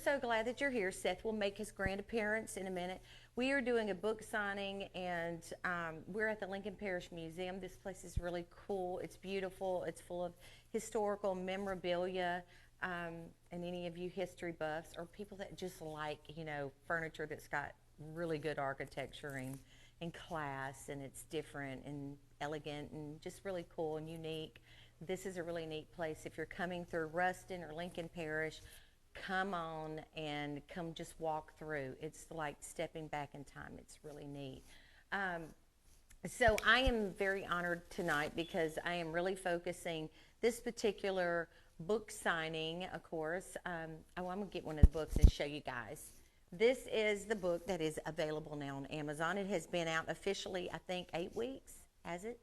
so glad that you're here. Seth will make his grand appearance in a minute. We are doing a book signing, and we're at the Lincoln Parish Museum. This place is really cool. It's beautiful. It's full of historical memorabilia, and any of you history buffs or people that just like, furniture that's got really good architecture and class, and it's different and elegant and just really cool and unique. This is a really neat place. If you're coming through Ruston or Lincoln Parish, come on and come just walk through. It's like stepping back in time. It's really neat. So I am very honored tonight because I am really focusing this particular book signing, of course. I'm going to get one of the books and show you guys. This is the book that is available now on Amazon. It has been out officially, I think, 8 weeks. Has it?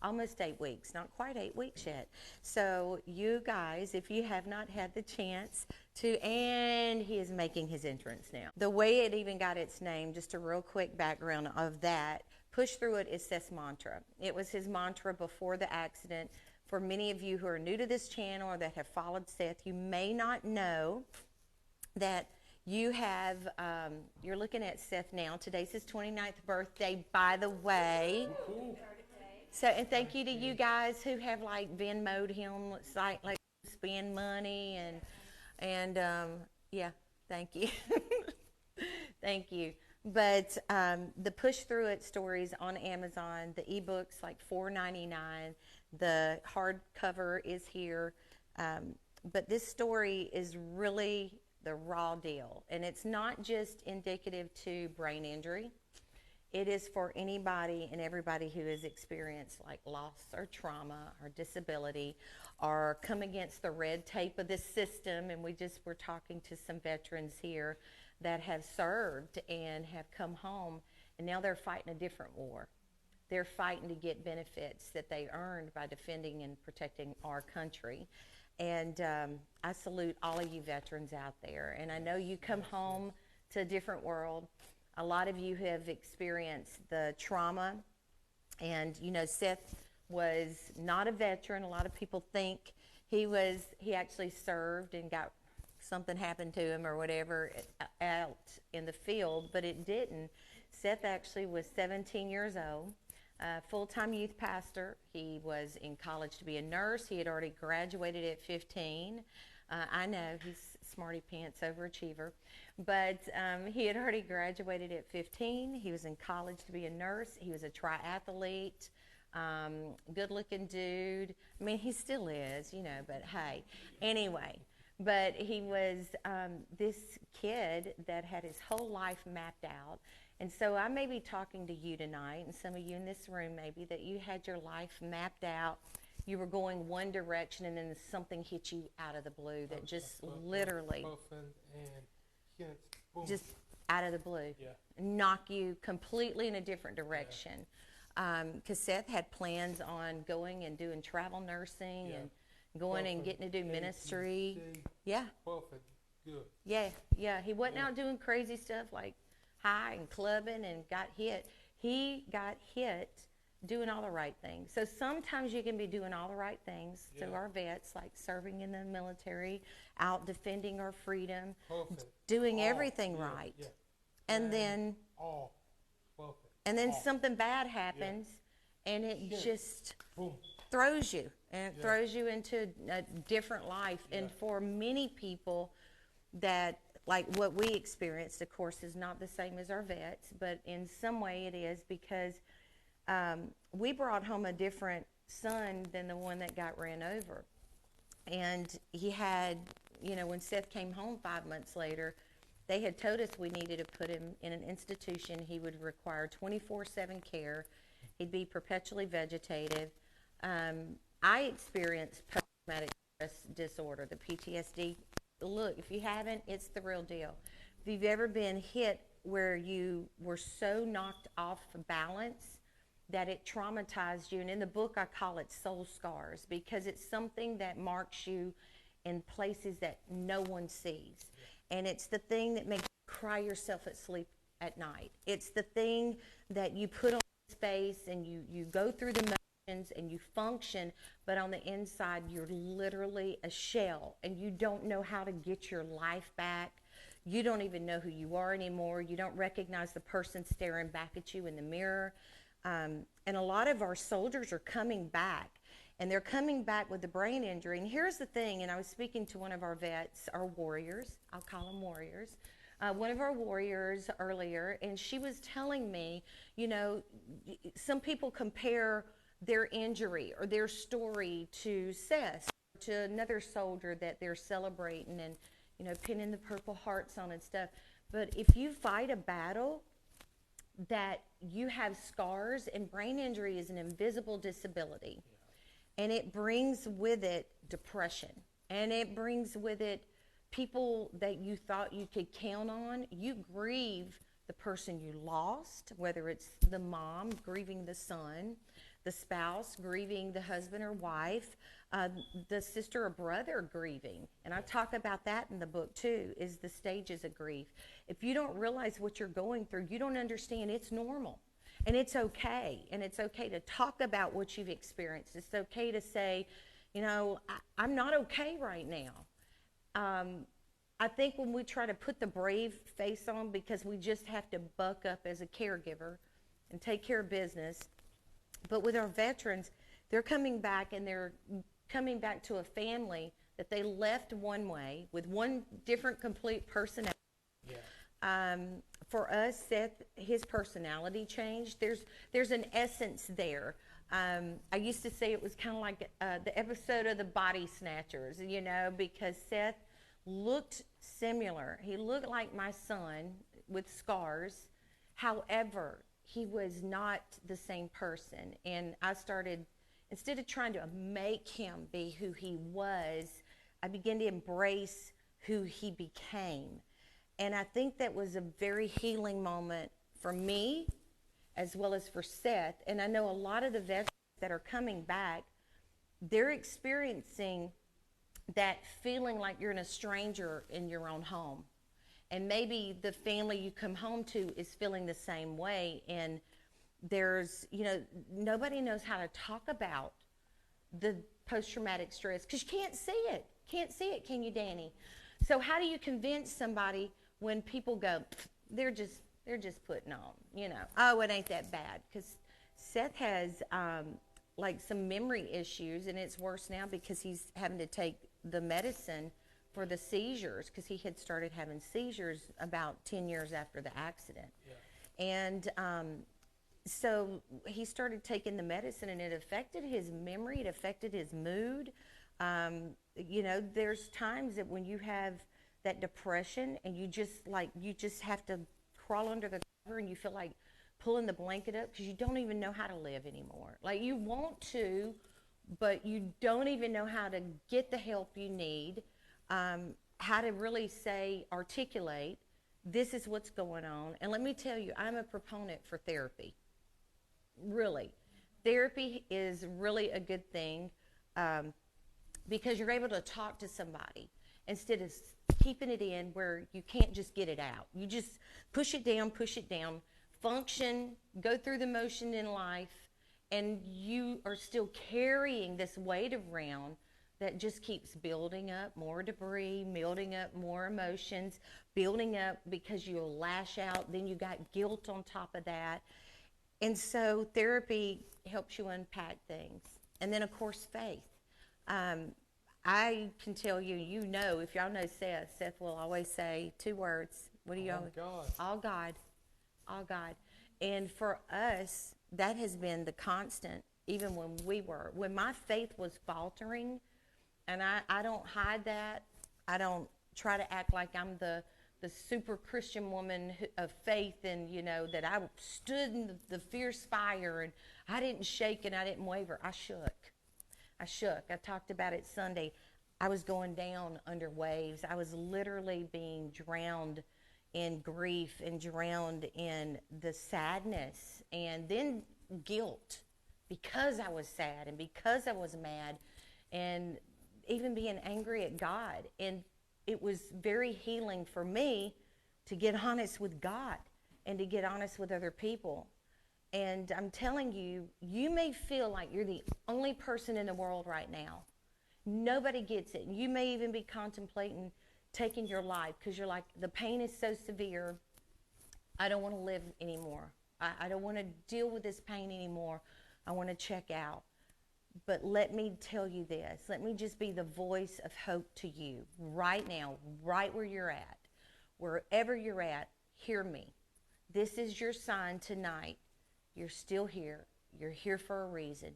Almost 8 weeks, not quite 8 weeks yet. So you guys, if you have not had the chance to, and he is making his entrance now. The way it even got its name, just a real quick background of that, push through it is Seth's mantra. It was his mantra before the accident. For many of you who are new to this channel or that have followed Seth, you may not know that you have, you're looking at Seth now. Today's his 29th birthday, by the way. So, and thank you to you guys who have like Venmo'd him, like spend money and yeah, thank you, thank you. But the push through it stories on Amazon, the ebooks like $4.99, the hardcover is here, but this story is really the raw deal, and it's not just indicative to brain injury. It is for anybody and everybody who has experienced like loss or trauma or disability or come against the red tape of this system. And we're talking to some veterans here that have served and have come home, and now they're fighting a different war. They're fighting to get benefits that they earned by defending and protecting our country. And I salute all of you veterans out there. And I know you come home to a different world. A lot of you have experienced the trauma, and Seth was not a veteran. A lot of people think he actually served and got something happened to him or whatever out in the field, but it didn't. Seth actually was 17 years old, full-time youth pastor. He was in college to be a nurse. He had already graduated at 15. I know, he's smarty pants overachiever, but he had already graduated at 15. He was in college to be a nurse. He was a triathlete, good-looking dude. I mean, he still is, but hey. Anyway, but he was this kid that had his whole life mapped out. And so I may be talking to you tonight, and some of you in this room maybe, that you had your life mapped out. You were going one direction, and then something hit you out of the blue that just literally just out of the blue, knock you completely in a different direction. Because Seth had plans on going and doing travel nursing and going and getting to do ministry. Yeah. He wasn't out doing crazy stuff like high and clubbing and got hit. He got hit doing all the right things. So sometimes you can be doing all the right things to our vets, like serving in the military, out defending our freedom, doing everything right. And then something bad happens, and it just throws you, and it throws you into a different life. And for many people that, like what we experienced, of course, is not the same as our vets, but in some way it is, because we brought home a different son than the one that got ran over. And he had, when Seth came home 5 months later, they had told us we needed to put him in an institution. He would require 24/7 care. He'd be perpetually vegetative. I experienced post-traumatic stress disorder, the PTSD. Look, if you haven't, it's the real deal. If you've ever been hit where you were so knocked off balance that it traumatized you, and in the book I call it soul scars, because it's something that marks you in places that no one sees. And it's the thing that makes you cry yourself at sleep at night. It's the thing that you put on space, and you go through the motions and you function, but on the inside you're literally a shell, and you don't know how to get your life back. You don't even know who you are anymore. You don't recognize the person staring back at you in the mirror. And a lot of our soldiers are coming back, and they're coming back with the brain injury. And here's the thing, and I was speaking to one of our vets, our warriors, I'll call them warriors, one of our warriors earlier, and she was telling me, you know, some people compare their injury or their story to Seth, to another soldier that they're celebrating and, you know, pinning the purple hearts on and stuff. But if you fight a battle that you have scars, and brain injury is an invisible disability, and it brings with it depression, and it brings with it people that you thought you could count on. You grieve the person you lost, whether it's the mom grieving the son, the spouse grieving the husband or wife, the sister or brother grieving. And I talk about that in the book too, is the stages of grief. If you don't realize what you're going through, you don't understand, it's normal. And it's okay. And it's okay to talk about what you've experienced. It's okay to say, you know, I'm not okay right now. I think when we try to put the brave face on because we just have to buck up as a caregiver and take care of business, but with our veterans, they're coming back, and they're coming back to a family that they left one way with one different complete personality. Yeah. For us, Seth, his personality changed. There's an essence there. I used to say it was kind of like the episode of the Body Snatchers, you know, because Seth looked similar. He looked like my son with scars. However, he was not the same person. And I started, instead of trying to make him be who he was, I began to embrace who he became. And I think that was a very healing moment for me as well as for Seth. And I know a lot of the veterans that are coming back, they're experiencing that feeling like you're a stranger in your own home. And maybe the family you come home to is feeling the same way. And there's, you know, nobody knows how to talk about the post-traumatic stress because you can't see it. Can't see it, can you, Danny? So how do you convince somebody when people go, they're just putting on, you know, oh, it ain't that bad? Because Seth has like some memory issues, and it's worse now because he's having to take the medicine for the seizures, because he had started having seizures about 10 years after the accident. Yeah. And so he started taking the medicine, and it affected his memory, it affected his mood. You know, there's times that when you have that depression and you just have to crawl under the cover, and you feel like pulling the blanket up because you don't even know how to live anymore. Like, you want to, but you don't even know how to get the help you need, how to really articulate, this is what's going on. And let me tell you, I'm a proponent for therapy. Really. Therapy is really a good thing because you're able to talk to somebody instead of keeping it in where you can't just get it out. You just push it down, function, go through the motion in life, and you are still carrying this weight around that just keeps building up more debris, building up more emotions, building up because you'll lash out, then you got guilt on top of that. And so therapy helps you unpack things. And then, of course, faith. I can tell you, you know, if y'all know Seth will always say two words. What do you always? God. All God. All God. And for us, that has been the constant, even when my faith was faltering, and I don't hide that. I don't try to act like I'm the super Christian woman of faith, and, you know, that I stood in the fierce fire and I didn't shake and I didn't waver. I shook. I talked about it Sunday. I was going down under waves. I was literally being drowned in grief and drowned in the sadness and then guilt because I was sad and because I was mad and even being angry at God. And it was very healing for me to get honest with God and to get honest with other people. And I'm telling you, you may feel like you're the only person in the world right now. Nobody gets it. You may even be contemplating taking your life because you're like, the pain is so severe. I don't want to live anymore. I don't want to deal with this pain anymore. I want to check out. But let me tell you this. Let me just be the voice of hope to you right now, right where you're at. Wherever you're at, hear me. This is your sign tonight. You're still here. You're here for a reason.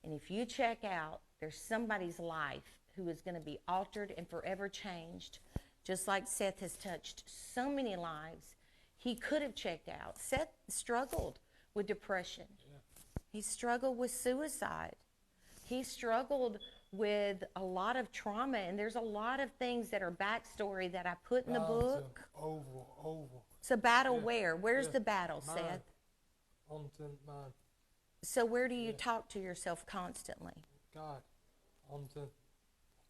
And if you check out, there's somebody's life who is going to be altered and forever changed, just like Seth has touched so many lives. He could have checked out. Seth struggled with depression. Yeah. He struggled with suicide. He struggled with a lot of trauma, and there's a lot of things that are backstory that I put in the book. Over. It's a battle where? Where's the battle, Mine. Seth? Mine. So where do you talk to yourself constantly? God.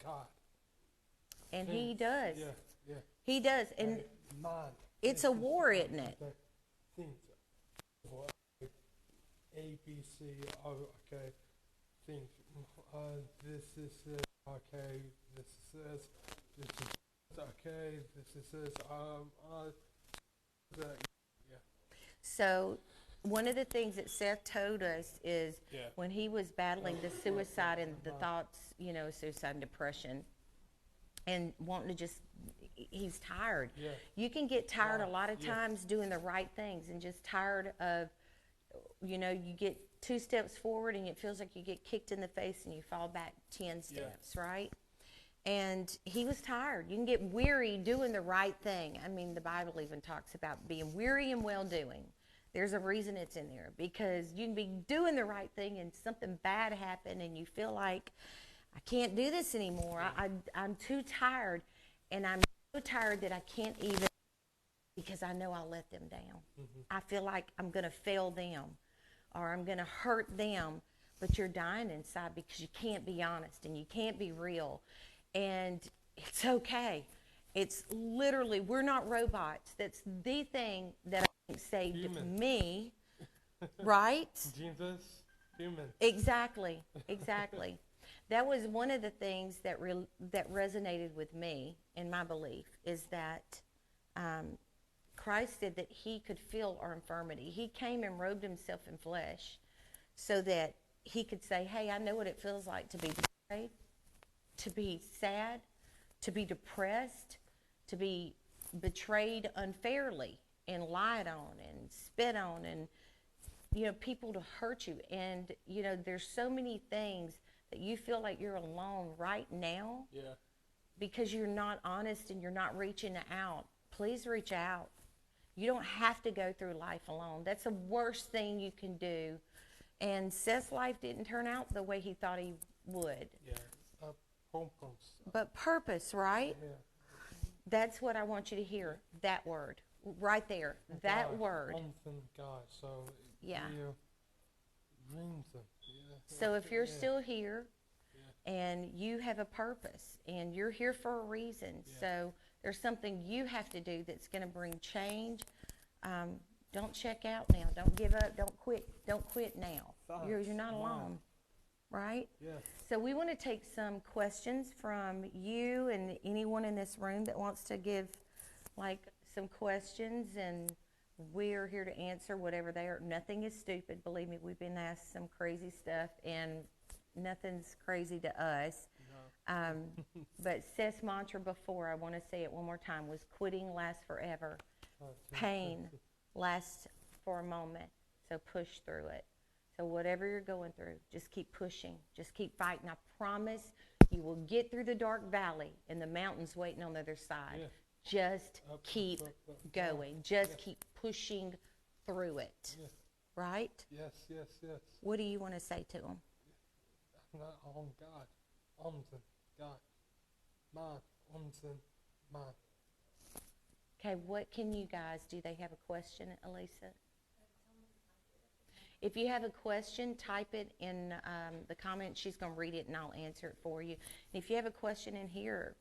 God. And he does. Yeah. He does. And mine. It's a war, isn't it? Things. A, B, C, O, okay. Things. This is it. Okay. This is this. This is okay. This is this. Yeah. So one of the things that Seth told us is when he was battling the suicide and the thoughts, suicide and depression, and wanting to just, he's tired. Yeah. You can get tired a lot of times doing the right things and just tired of, you get 2 steps forward and it feels like you get kicked in the face and you fall back 10 steps, right? And he was tired. You can get weary doing the right thing. I mean, the Bible even talks about being weary and well-doing. There's a reason it's in there, because you can be doing the right thing and something bad happen and you feel like, I can't do this anymore. I'm too tired, and I'm so tired that I can't even, because I know I'll let them down. Mm-hmm. I feel like I'm going to fail them or I'm going to hurt them, but you're dying inside because you can't be honest and you can't be real. And it's okay. It's literally, we're not robots. That's the thing that I think saved me, right? Jesus, human. Exactly. That was one of the things that that resonated with me in my belief, is that Christ said that he could feel our infirmity. He came and robed himself in flesh so that he could say, hey, I know what it feels like to be betrayed, to be sad, to be depressed, to be betrayed unfairly and lied on and spit on, and people to hurt you. And there's so many things that you feel like you're alone right now because you're not honest and you're not reaching out. Please reach out. You don't have to go through life alone. That's the worst thing you can do. And Seth's life didn't turn out the way he thought he would. Yeah, purpose. But purpose, right? Yeah. That's what I want you to hear. That word right there. That word. God. So dreams them. So if you're still here and you have a purpose and you're here for a reason, so there's something you have to do that's going to bring change. Don't check out now. Don't give up. Don't quit. Don't quit now. You're not alone, right? Yeah. So we want to take some questions from you and anyone in this room that wants to give some questions, and we're here to answer whatever they are. Nothing is stupid. Believe me, we've been asked some crazy stuff, and nothing's crazy to us. No. But Seth's mantra before, I want to say it one more time, was quitting lasts forever. Pain lasts for a moment, so push through it. So whatever you're going through, just keep pushing. Just keep fighting. I promise you will get through the dark valley and the mountains waiting on the other side. Yeah. Just keep going. Just keep pushing through it. Yeah. Right? Yes. What do you want to say to them? On God. On God. Man. Man. Okay, what can you guys do? They have a question, Elisa? If you have a question, type it in the comments. She's going to read it and I'll answer it for you. And if you have a question in here,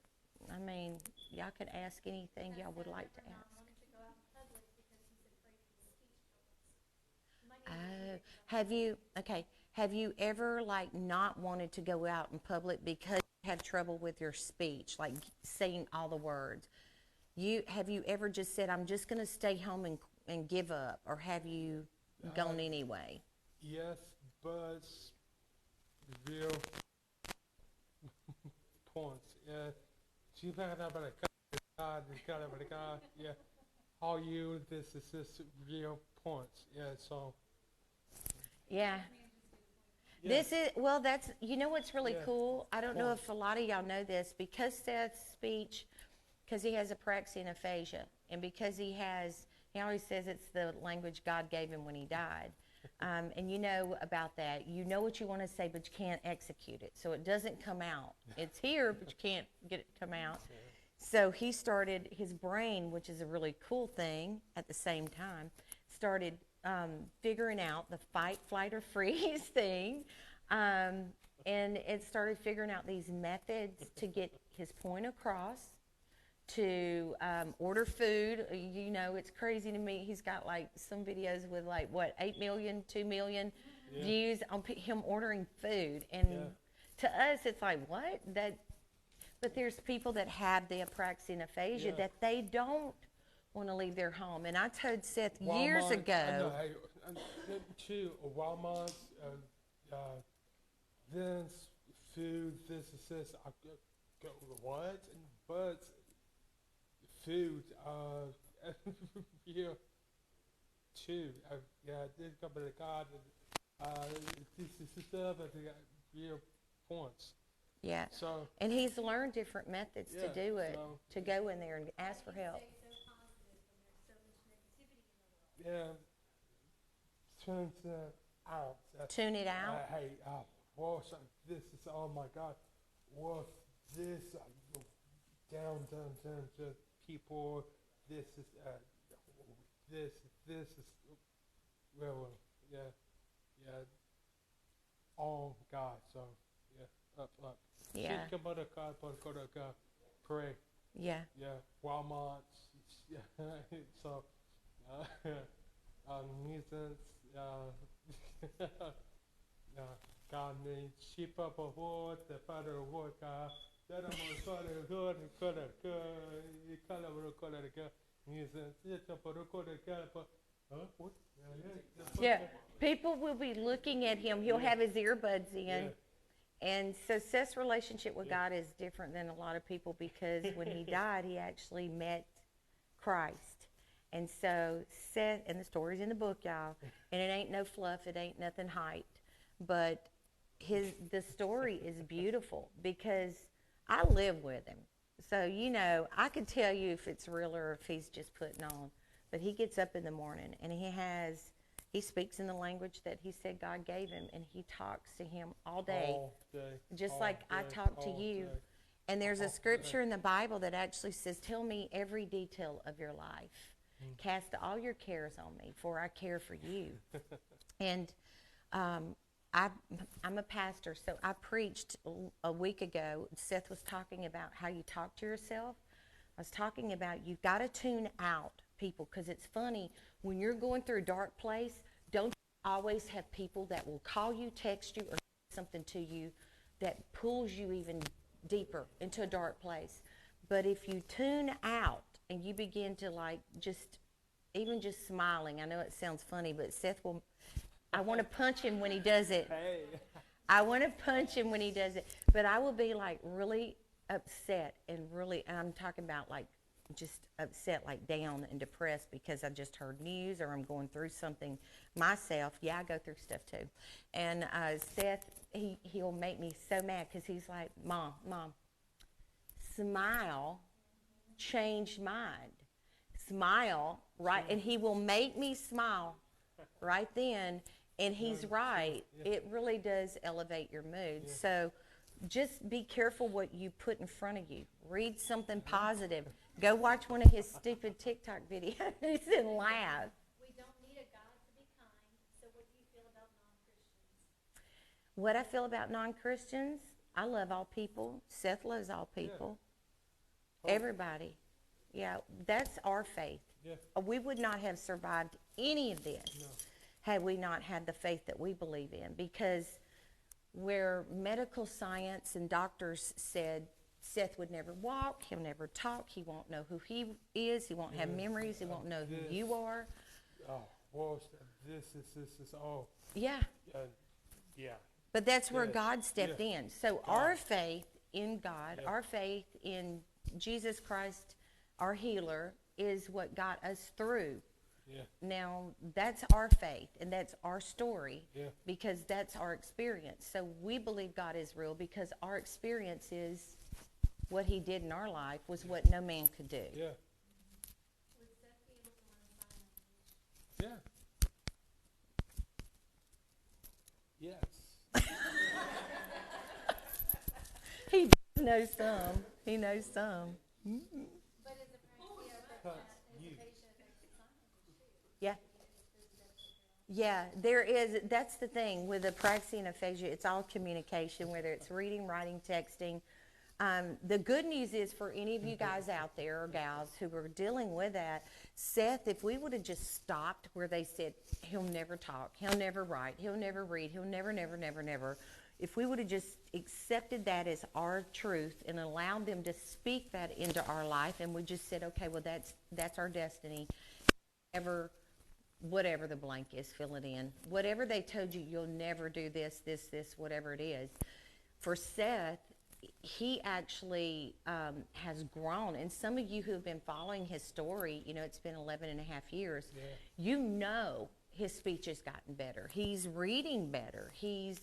y'all can ask anything y'all would like to ask. Have you ever not wanted to go out in public because had trouble with your speech, like saying all the words. Have you ever just said, I'm just going to stay home and give up, or have you gone anyway? Yes, but real points. Yeah, she found out about God, yeah. All you, this is just real points. Yeah, so. Yeah. Yeah. This is, well, that's, you know what's really cool? I don't know Points. if a lot of y'all know this, because Seth's speech, because he has apraxia and aphasia, and because he always says it's the language God gave him when he died. And you know about that. You know what you want to say, but you can't execute it. So it doesn't come out. It's here, but you can't get it to come out. So he started, his brain, which is a really cool thing at the same time, started figuring out the fight, flight, or freeze thing. And it started figuring out these methods to get his point across, to order food. You know, it's crazy to me. He's got like some videos with like, what, 8 million, 2 million views on him ordering food. And to us, it's like, what? But there's people that have the apraxia and aphasia that they don't want to leave their home. And I told Seth years ago. To Walmart, then food, this is this. I go, what? But food, yeah, too. Yeah, this company God, this is stuff at the real points. Yeah. So. And he's learned different methods to do it, to go in there and ask for help. Yeah. Turn it out. Tune it out. Hey, this is, oh my God, what's this? Down, people. This is, this is, well, yeah. Oh God, so up. Yeah. Pray. Yeah. Yeah. Walmart. Yeah. So, nuisance. God needs sheep up a wood, the father of wood, God. That I'm going to good, Yeah. People will be looking at him. He'll have his earbuds in. Yeah. And so Seth's relationship with God is different than a lot of people, because when he died, he actually met Christ. And so Seth, and the story's in the book, y'all, and it ain't no fluff, it ain't nothing hyped, but the story is beautiful, because I live with him. So, you know, I could tell you if it's real or if he's just putting on. But he gets up in the morning and he speaks in the language that he said God gave him, and he talks to him all day, just like I talk to you. And there's a scripture in the Bible that actually says, tell me every detail of your life. Cast all your cares on me, for I care for you. And I'm a pastor, so I preached a week ago. Seth was talking about how you talk to yourself. I was talking about you've got to tune out people, because it's funny, when you're going through a dark place, don't you always have people that will call you, text you, or say something to you that pulls you even deeper into a dark place. But if you tune out and you begin to even just smiling, I know it sounds funny, but I want to punch him when he does it. Hey. I want to punch him when he does it. But I will be like really upset and I'm talking about like just upset, like down and depressed, because I just heard news or I'm going through something myself. Yeah, I go through stuff too. And Seth, he'll make me so mad, because he's like, Mom, smile, change mind. Smile, right? And he will make me smile right then. And he's right. It really does elevate your mood. Yeah. So just be careful what you put in front of you. Read something positive. Go watch one of his stupid TikTok videos and laugh. We don't need a God to be kind. So what do you feel about non-Christians? What I feel about non-Christians, I love all people. Seth loves all people. Yeah. Everybody. Yeah, that's our faith. Yeah. We would not have survived any of this had we not had the faith that we believe in, because where medical science and doctors said Seth would never walk, he'll never talk, he won't know who he is, he won't have memories, he won't know who you are. Oh, well, this is all. Yeah. Yeah. But that's where Yes, God stepped yes. in. So our faith in God, our faith in Jesus Christ, our healer, is what got us through. Yeah. Now, that's our faith, and that's our story, because that's our experience. So we believe God is real because our experience is what he did in our life was what no man could do. Yeah. Would Seth be able to learn sign language? Yeah. Yes. He knows some. He knows some. But is the participation affected sign language too? Yeah. Yeah, there is. That's the thing with the praxia and aphasia. It's all communication, whether it's reading, writing, texting. The good news is for any of you guys out there or gals who are dealing with that, Seth, if we would have just stopped where they said he'll never talk, he'll never write, he'll never read, he'll never, if we would have just accepted that as our truth and allowed them to speak that into our life, and we just said, okay, well, that's our destiny. Whatever the blank is, fill it in. Whatever they told you, you'll never do this, whatever it is. For Seth, he actually has grown. And some of you who have been following his story, it's been 11 and a half years, his speech has gotten better. He's reading better. He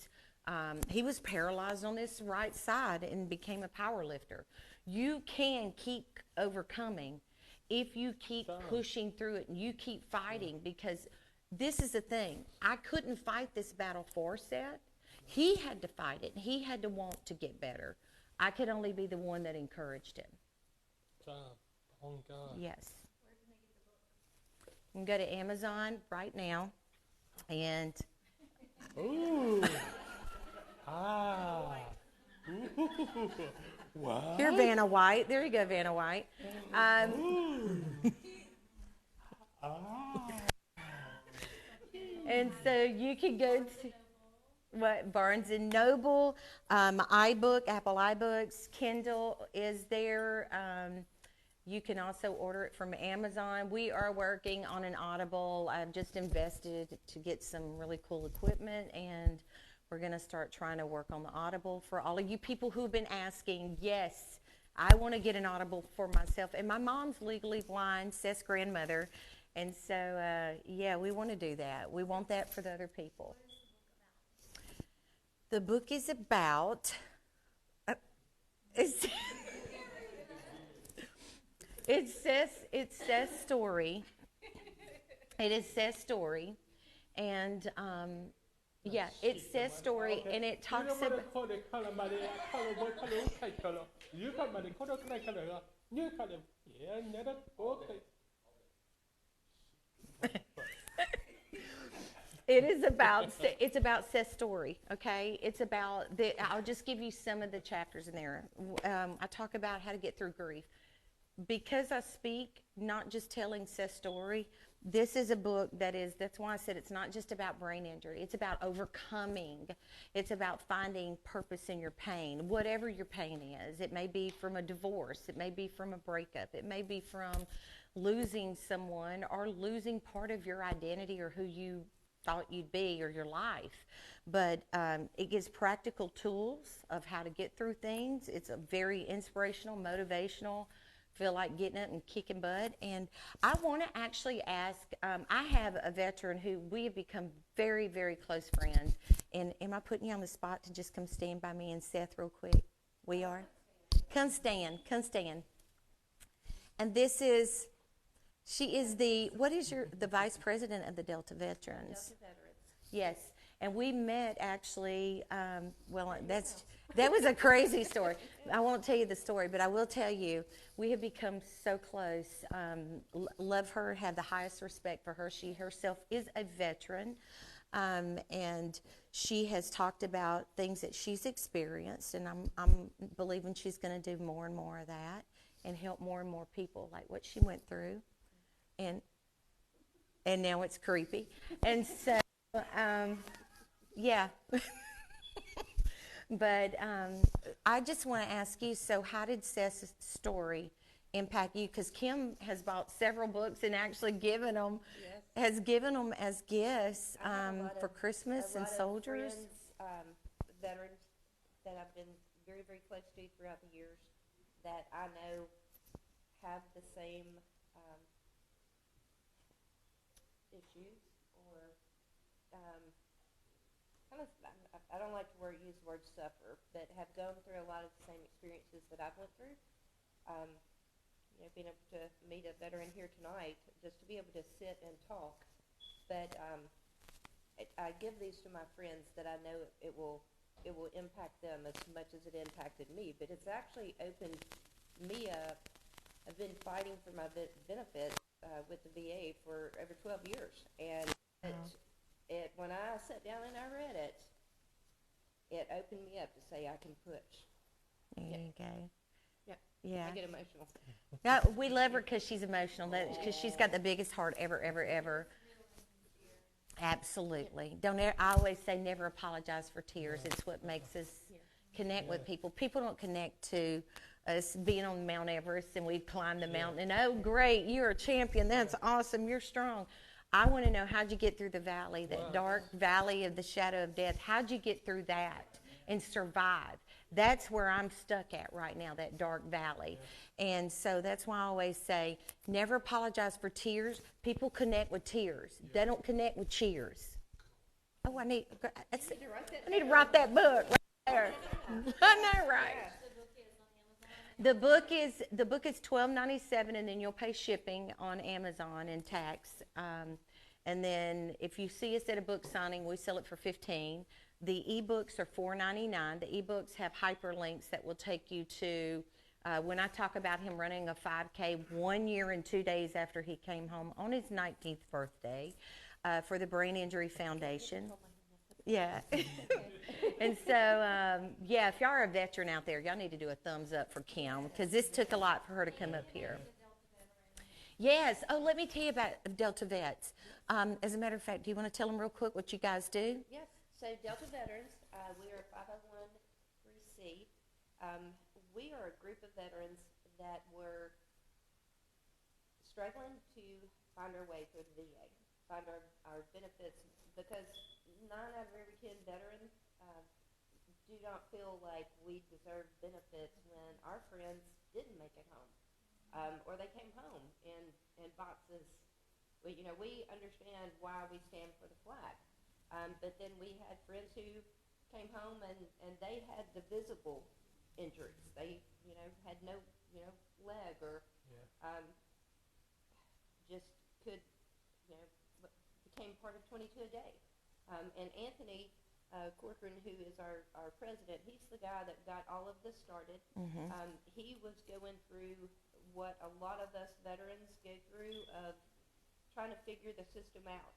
was paralyzed on this right side and became a power lifter. You can keep overcoming if you keep pushing through it and you keep fighting, because this is the thing. I couldn't fight this battle for Seth. He had to fight it. He had to want to get better. I could only be the one that encouraged him. Oh, God. Yes. You can go to Amazon right now and... Ooh. Ah. Ooh. Wow. Here, Vanna White. There you go, Vanna White. And so you can go to Barnes and Noble, iBook, Apple iBooks, Kindle is there. You can also order it from Amazon. We are working on an Audible. I've just invested to get some really cool equipment, and we're going to start trying to work on the Audible for all of you people who've been asking. Yes, I want to get an Audible for myself. And my mom's legally blind, Seth's grandmother. And so, we want to do that. We want that for the other people. The book is about... It's Seth's story. It is Seth's story. And... it's Seth's story, and it talks about... It's about Seth's story, okay? It's about... I'll just give you some of the chapters in there. I talk about how to get through grief. Because I speak, not just telling Seth's story... This is a book that's why I said it's not just about brain injury. It's about overcoming. It's about finding purpose in your pain, whatever your pain is. It may be from a divorce. It may be from a breakup. It may be from losing someone or losing part of your identity or who you thought you'd be or your life. But it gives practical tools of how to get through things. It's a very inspirational, motivational, feel like getting up and kicking butt. And I want to actually ask, I have a veteran who we have become very, very close friends. And am I putting you on the spot to just come stand by me and Seth real quick? We are? Come stand. And she is the vice president of the Delta Veterans. Delta Veterans. Yes. And we met actually, that was a crazy story. I won't tell you the story, but I will tell you, we have become so close. Love her, have the highest respect for her. She herself is a veteran, and she has talked about things that she's experienced, and I'm believing she's going to do more and more of that and help more and more people like what she went through. And now it's creepy. And so... yeah. But I just want to ask you, so how did Seth's story impact you? Because Kim has bought several books and actually given them, Yes. has given them as gifts I have a lot for of- Christmas a and lot of soldiers. friends, veterans that I've been very, very close to throughout the years that I know have the same issues or kind of, I don't like to use the word suffer, but have gone through a lot of the same experiences that I've went through. You know, being able to meet a veteran here tonight, just to be able to sit and talk. But I give these to my friends that I know it will impact them as much as it impacted me. But it's actually opened me up. I've been fighting for my benefits with the VA for over 12 years, and when I sat down and I read it, it opened me up to say I can push. There Yeah. you go. Yeah. Yeah. I get emotional. No, we love her because she's emotional. Because she's got the biggest heart ever, ever, ever. Absolutely. I always say never apologize for tears. It's what makes us connect with people. People don't connect to us being on Mount Everest and we've climbed the mountain and, oh, great, you're a champion. That's awesome. You're strong. I want to know, how'd you get through the valley, that dark valley of the shadow of death? How'd you get through that and survive? That's where I'm stuck at right now, that dark valley. And so that's why I always say, never apologize for tears. People connect with tears. They don't connect with cheers. Oh, I need to write that book right there. I know, right? The book is $12.97, and then you'll pay shipping on Amazon and tax. And then if you see us at a book signing, we sell it for $15. The ebooks are $4.99. The ebooks have hyperlinks that will take you to when I talk about him running a 5K 1 year and 2 days after he came home on his 19th birthday for the Brain Injury Foundation. Yeah. And so, yeah, if y'all are a veteran out there, y'all need to do a thumbs up for Kim, because this took a lot for her to come up here. Yes. Oh, let me tell you about Delta Vets. As a matter of fact, do you want to tell them real quick what you guys do? Yes. So Delta Veterans, we are a 501(c). We are a group of veterans that were struggling to find our way through the VA, find our benefits, because 9 out of every 10 veterans do not feel like we deserve benefits when our friends didn't make it home, or they came home in boxes. You know, we understand why we stand for the flag, but then we had friends who came home and they had the visible injuries. They, you know, had no, you know, leg or just could, you know, became part of 22 a day. And Anthony Corcoran, who is our president, he's the guy that got all of this started. Mm-hmm. He was going through what a lot of us veterans go through of trying to figure the system out,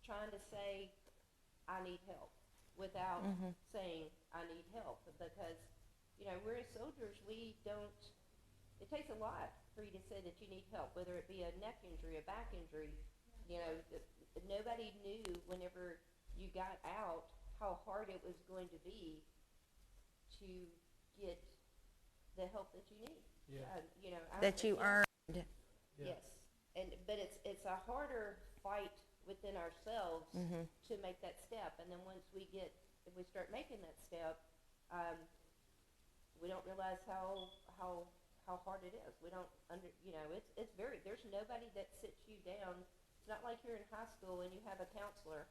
trying to say, I need help, without saying, I need help, because, you know, we're as soldiers, we don't, it takes a lot for you to say that you need help, whether it be a neck injury, a back injury. You know, nobody knew whenever you got out how hard it was going to be to get the help that you need. Yeah. You know, That you earned. Yes, but it's a harder fight within ourselves to make that step. And then once if we start making that step, we don't realize how hard it is. We don't you know, it's very, there's nobody that sits you down. It's not like you're in high school and you have a counselor.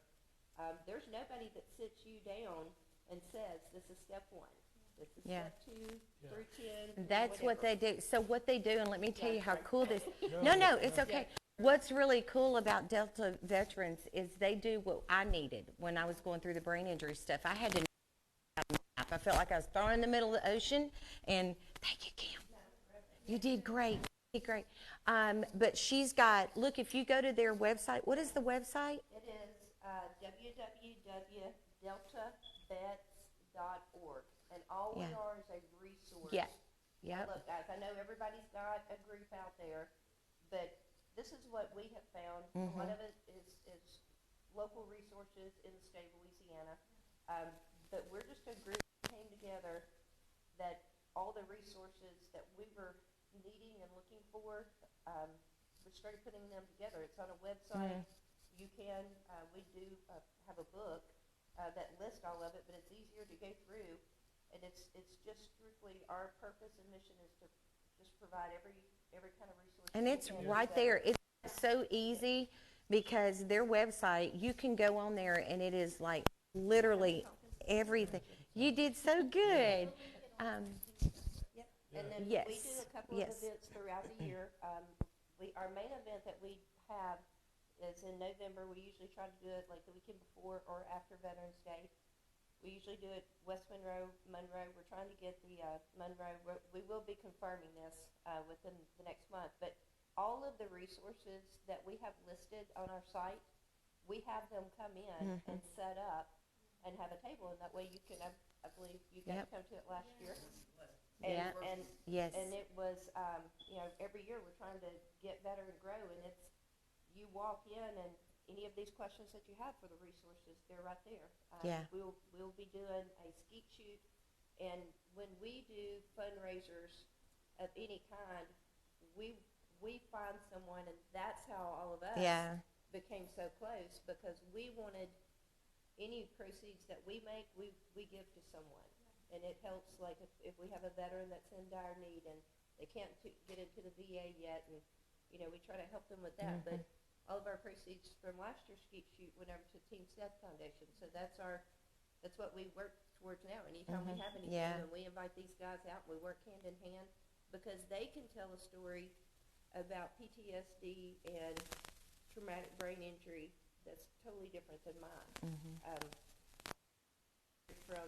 There's nobody that sits you down and says, this is step 1. This is step 2 through 10. That's what they do. So what they do, and let me tell you how cool this. No, No, it's okay. What's really cool about Delta Veterans is they do what I needed when I was going through the brain injury stuff. I had to. I felt like I was thrown in the middle of the ocean. And thank you, Kim. You did great. You did great. But she's got. Look, if you go to their website, what is the website? It is www.deltavets.org, and all we are is a resource. Yeah. Yeah. Look, guys, I know everybody's got a group out there, but this is what we have found. A lot of it is local resources in the state of Louisiana. but we're just a group that came together that all the resources that we were needing and looking for, we started putting them together. It's on a website. You can, we do have a book that lists all of it, but it's easier to go through, and it's just strictly our purpose and mission is to just provide every kind of resource. And we it's can right to- there. It's so easy because their website, you can go on there and it is like literally everything. You did so good. Yep. And then we Yes, do a couple yes. of events throughout the year. Our main event that we have is in November. We usually try to do it like the weekend before or after Veterans Day. We usually do it West Monroe. We're trying to get the Monroe. We will be confirming this within the next month. But all of the resources that we have listed on our site, we have them come in and set up and have a table, and that way you can. I believe you guys come to it last year. And Yes. and it was every year we're trying to get better and grow, and it's you walk in and any of these questions that you have for the resources, they're right there. We'll be doing a skeet shoot, and when we do fundraisers of any kind, we find someone, and that's how all of us became so close, because we wanted any proceeds that we make, we give to someone. And it helps, like, if we have a veteran that's in dire need and they can't get into the VA yet, and, we try to help them with that. But all of our proceeds from last year's skeet shoot went over to Team Seth Foundation. So that's what we work towards now. Anytime we have anything, and we invite these guys out, we work hand in hand, because they can tell a story about PTSD and traumatic brain injury that's totally different than mine. From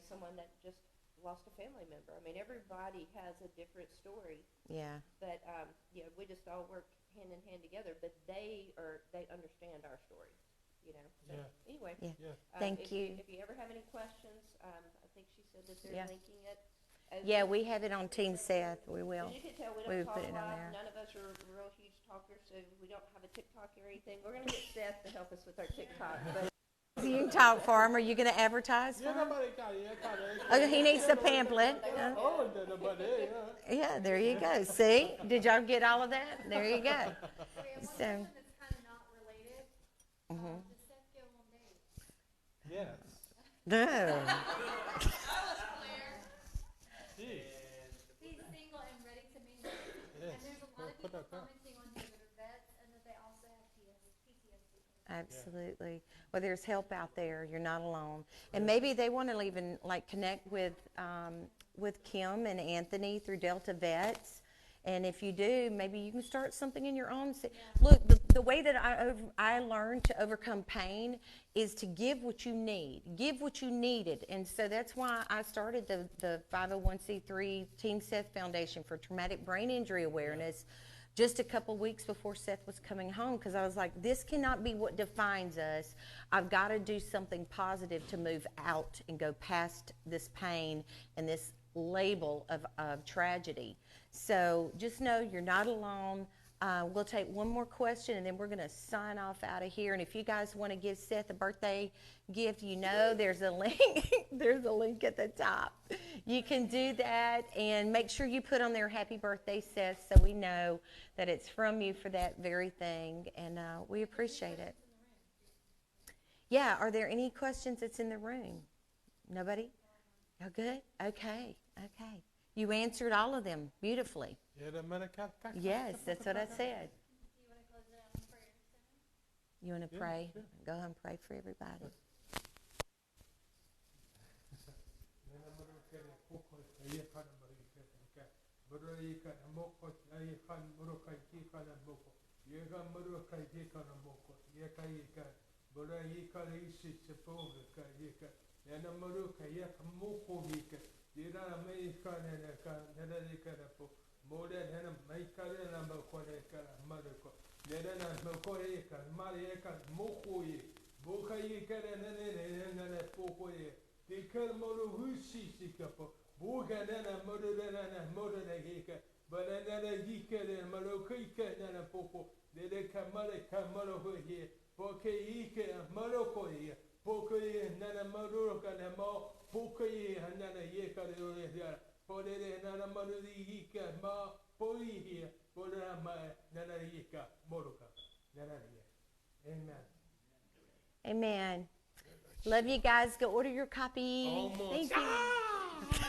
someone that just lost a family member. I mean, everybody has a different story. Yeah. But we just all work hand in hand together. But they understand our story. So anyway. Yeah. Thank you. If you ever have any questions, I think she said that they're linking it. Yeah, we have it on Team Seth. We will. As you can tell, we We don't put talk it on live. there. None of us are real huge talkers, so we don't have a TikTok or anything. We're going to get Seth to help us with our TikTok. But You can talk for him. Are you going to advertise for him? Oh, he needs the pamphlet. Yeah, there you go. See? Did y'all get all of that? There you go. We have one So- question that's kind of not related. Does Seth go on dates? Yes. No. He's single and ready to mingle. And there's a lot of people commenting on here that are vets and that they also have PTSD. Absolutely. Well, there's help out there. You're not alone. And maybe they want to even connect with Kim and Anthony through Delta Vets. And if you do, maybe you can start something in your own. Look, the way that I learned to overcome pain is to give what you need. Give what you needed. And so that's why I started the 501c3 Team Seth Foundation for Traumatic Brain Injury Awareness just a couple weeks before Seth was coming home, because I was like, this cannot be what defines us. I've got to do something positive to move out and go past this pain and this label of tragedy. So just know you're not alone. We'll take one more question, and then we're going to sign off out of here. And if you guys want to give Seth a birthday gift, there's a link. There's a link at the top. You can do that, and make sure you put on there "Happy Birthday, Seth," so we know that it's from you for that very thing. And we appreciate it. Yeah. Are there any questions that's in the room? Nobody? Y'all good? Okay. Okay. You answered all of them beautifully. Yes, that's what I said. Do you want to close it out in prayer? You want to pray? Go ahead and pray for everybody. Pokoye nana maruro kana mo pokoye nana ye kare ore ya podere nana maruri yika ma poi here podera ma nana yika moroka nana ye. Amen. Amen. Love you guys. Go order your copy. Almost. Thank you.